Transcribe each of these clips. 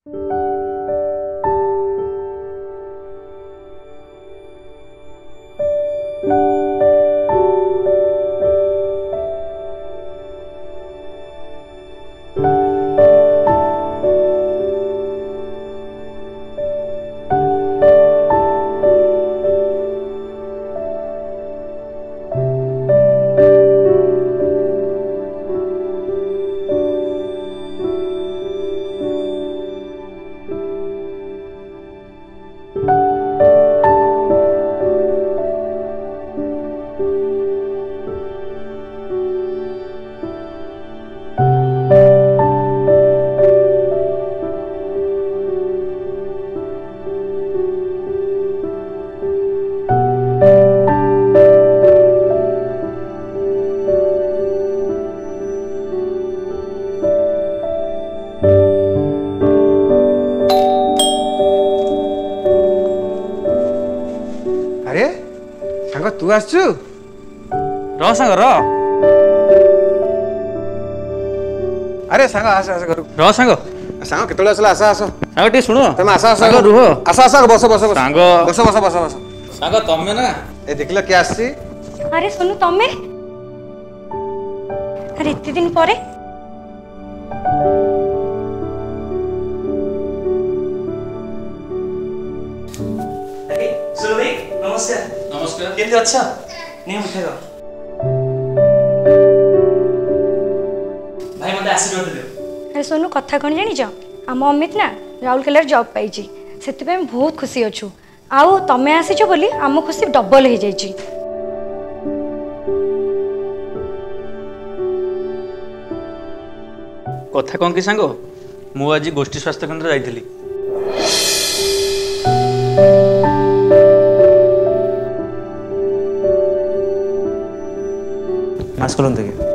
अरे सांग तू आसचु र सांग र अरे सांग आस आस करू र सांग सांग केतळे असला आस आस सांग टे सुनो तमे आस आस सांग रुह आस आस बस बस बस सांग बस बस बस बस सांग तमे ना ए देखिल के आसी अरे सोनू तमे अरे इतने दिन परे सुनो भाई नमस्कार नमस्कार केमती अच्छा नहीं उठेगा भाई मते आशीर्वाद दियो अरे सोनू कथा कौन जानी आम अमित ना राउरकेला जॉब पाई से बहुत खुशी अच्छु आउ तमें आसीच बोली आम खुशी डबल हो जाइए। कथा कौन कि सांग मु आज गोष्ठी स्वास्थ्य केंद्र जाइथिली मास्क खोलन देखिए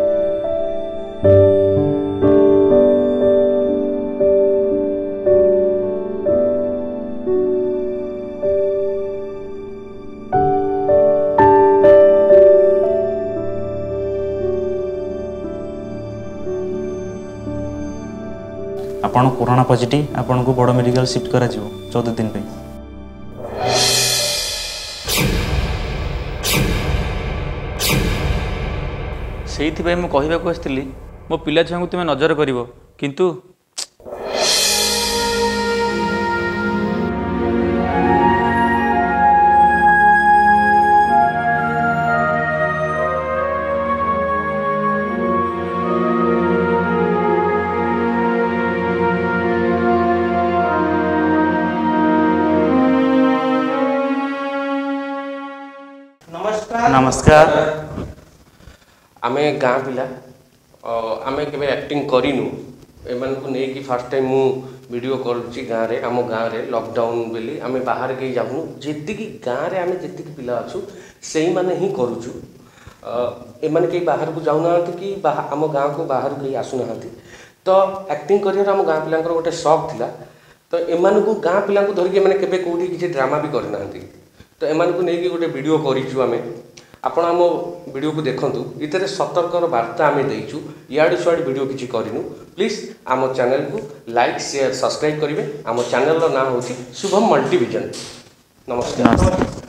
आपण कोरोना पॉजिटिव आपण को बड़ मेडिकल शिफ्ट करा जिवो 14 दिन पे से मु कहवाक आसती मो पिला छुआ को तुम्हें नजर कर किंतु नमस्कार आमे गाँ पिला आमे केबे एक्टिंग करिनु एमान को नै कि फर्स्ट टाइम मु वीडियो करूची गाँ रे आम गाँ रे लॉकडाउन बेली आमे बाहर के जाउनु जेति कि गाँ रे आमे जेति कि पिला अछु सेही माने ही करूचु एमान के बाहर को जाउना कि आम गाँ को बाहर के आसु नाहंती तो एक्टिंग करियर आम गाँ पिलांकर गोटे शौक थिला तो एमान को गाँ पिला को धर के माने केबे कोठी किछि ड्रामा भी करना हंती तो एमान को नै कि गोटे वीडियो करिचु आमे आपण आम वीडियो को देखंतु इतरे सतर्कर वार्ता आमे देइचु याडू स्वाड वीडियो किछि करिनु प्लीज आम चैनल को लाइक शेयर सब्सक्राइब करिवे आम चैनल रो नाम होछि शुभम मल्टीविजन नमस्कार।